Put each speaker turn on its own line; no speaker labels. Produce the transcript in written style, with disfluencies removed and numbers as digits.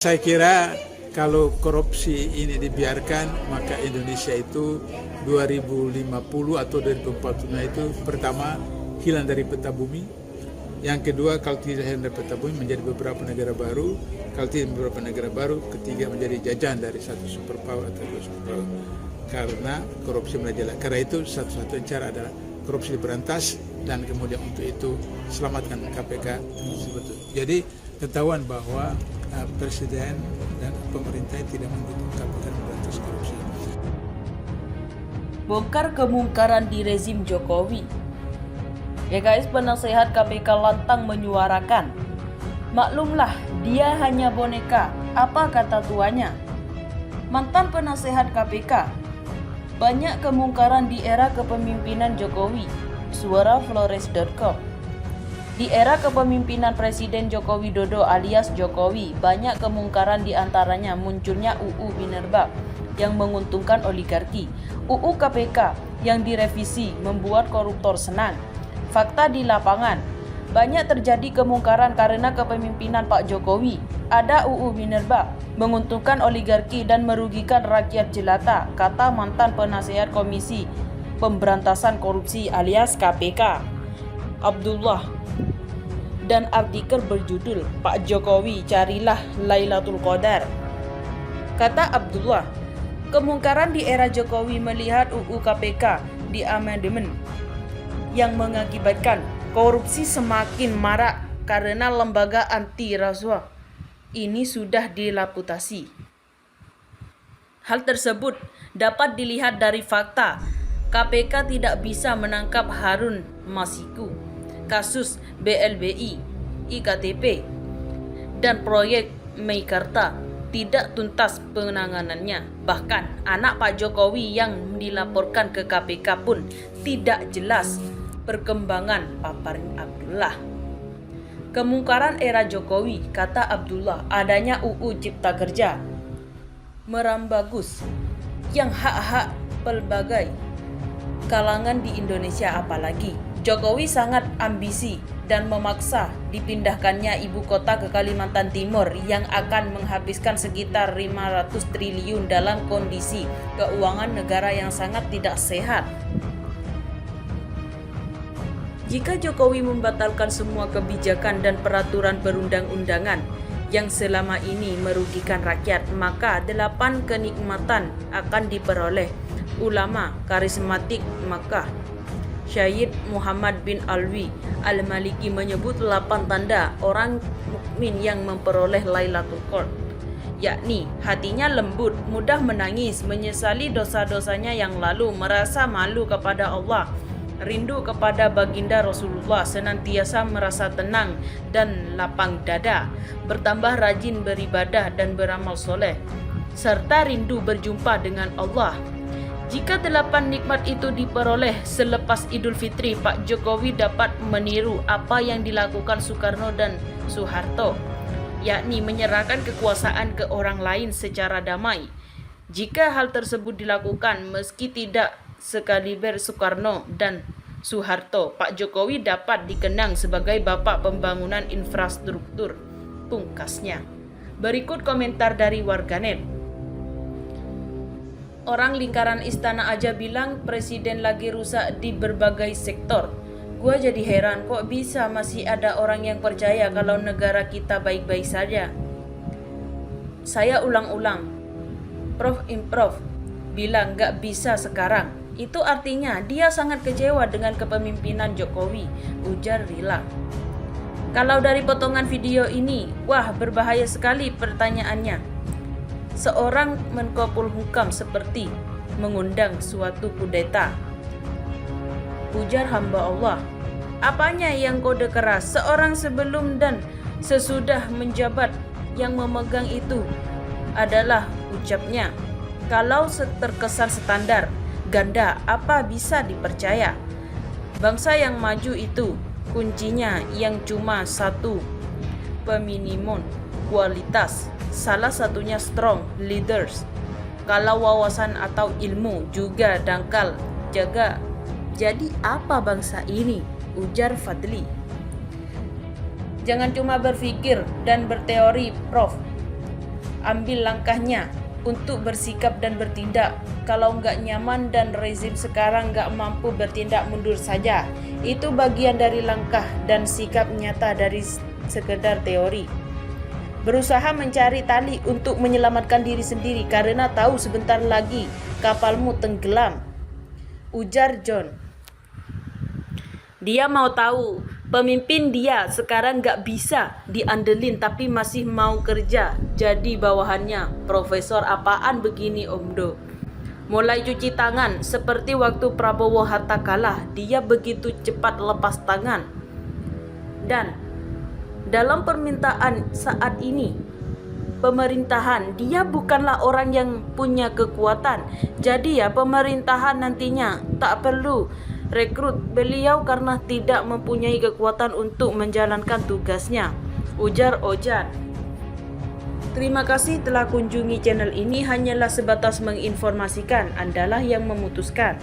Saya kira kalau korupsi ini dibiarkan, maka Indonesia itu 2050 atau 2045 itu pertama hilang dari peta bumi. Yang kedua, kalau tidak hilang dari peta bumi menjadi beberapa negara baru. Kalau tidak beberapa negara baru, ketiga menjadi jajahan dari satu superpower atau dua superpower. Karena korupsi merajalela. Karena itu satu-satunya cara adalah korupsi diberantas dan kemudian untuk itu selamatkan KPK. Jadi ketahuan bahwa Presiden dan pemerintah tidak mendukung KPK memberantas korupsi.
Bongkar kemungkaran di rezim Jokowi. GKS penasehat KPK lantang menyuarakan, maklumlah dia hanya boneka, apa kata tuanya. Mantan penasehat KPK, banyak kemungkaran di era kepemimpinan Jokowi. Suara Flores.com. Di era kepemimpinan Presiden Joko Widodo alias Jokowi, banyak kemungkaran diantaranya munculnya UU Minerba yang menguntungkan oligarki, UU KPK yang direvisi membuat koruptor senang. Fakta di lapangan, banyak terjadi kemungkaran karena kepemimpinan Pak Jokowi. Ada UU Minerba, menguntungkan oligarki dan merugikan rakyat jelata, kata mantan penasehat Komisi Pemberantasan Korupsi alias KPK, Abdullah. Dan artikel berjudul Pak Jokowi Carilah Lailatul Qadar. Kata Abdullah, kemungkaran di era Jokowi melihat UU KPK di amandemen yang mengakibatkan korupsi semakin marak karena lembaga anti rasuah ini sudah dilaputasi. Hal tersebut dapat dilihat dari fakta KPK tidak bisa menangkap Harun Masiku, kasus BLBI, IKTP, dan proyek Meikarta tidak tuntas penanganannya. Bahkan anak Pak Jokowi yang dilaporkan ke KPK pun tidak jelas perkembangan, paparan Abdullah. Kemungkaran era Jokowi, kata Abdullah, adanya UU Cipta Kerja merambagus yang hak-hak pelbagai kalangan di Indonesia. Apalagi Jokowi sangat ambisi dan memaksa dipindahkannya ibu kota ke Kalimantan Timur yang akan menghabiskan sekitar 500 triliun dalam kondisi keuangan negara yang sangat tidak sehat. Jika Jokowi membatalkan semua kebijakan dan peraturan perundang-undangan yang selama ini merugikan rakyat, maka 8 kenikmatan akan diperoleh ulama karismatik Makkah. Syed Muhammad bin Alwi Al-Maliki menyebut 8 tanda orang mukmin yang memperoleh Lailatul Qadar, yakni hatinya lembut, mudah menangis, menyesali dosa-dosanya yang lalu, merasa malu kepada Allah, rindu kepada baginda Rasulullah, senantiasa merasa tenang dan lapang dada, bertambah rajin beribadah dan beramal soleh, serta rindu berjumpa dengan Allah. Jika 8 nikmat itu diperoleh selepas Idul Fitri, Pak Jokowi dapat meniru apa yang dilakukan Soekarno dan Soeharto, yakni menyerahkan kekuasaan ke orang lain secara damai. Jika hal tersebut dilakukan meski tidak sekaliber Soekarno dan Soeharto, Pak Jokowi dapat dikenang sebagai bapak pembangunan infrastruktur, pungkasnya. Berikut komentar dari warganet. Orang lingkaran istana aja bilang presiden lagi rusak di berbagai sektor. Gua jadi heran kok bisa masih ada orang yang percaya kalau negara kita baik-baik saja. Saya ulang-ulang, Prof Improv bilang gak bisa sekarang. Itu artinya dia sangat kecewa dengan kepemimpinan Jokowi, ujar Rila. Kalau dari potongan video ini, wah berbahaya sekali pertanyaannya. Seorang Menko Polhukam seperti mengundang suatu kudeta, ujar hamba Allah. Apanya yang kode keras? Seorang sebelum dan sesudah menjabat yang memegang itu adalah ucapnya. Kalau terkesan standar ganda, apa bisa dipercaya? Bangsa yang maju itu kuncinya yang cuma satu, peminimum kualitas. Salah satunya strong leaders. Kalau wawasan atau ilmu juga dangkal, jaga. Jadi apa bangsa ini? Ujar Fadli. Jangan cuma berpikir dan berteori, Prof. ambil langkahnya untuk bersikap dan bertindak. Kalau nggak nyaman dan rezim sekarang nggak mampu bertindak, mundur saja. Itu bagian dari langkah dan sikap nyata dari sekedar teori. Berusaha mencari tali untuk menyelamatkan diri sendiri karena tahu sebentar lagi kapalmu tenggelam, ujar John. Dia mau tahu pemimpin dia sekarang gak bisa diandelin tapi masih mau kerja jadi bawahannya. Profesor apaan begini Om Do? Mulai cuci tangan seperti waktu Prabowo Hatta kalah, dia begitu cepat lepas tangan. Dan dalam permintaan saat ini pemerintahan, dia bukanlah orang yang punya kekuatan. Jadi ya pemerintahan nantinya tak perlu rekrut beliau karena tidak mempunyai kekuatan untuk menjalankan tugasnya, ujar Ojan. Terima kasih telah kunjungi channel ini, hanyalah sebatas menginformasikan, Andalah yang memutuskan.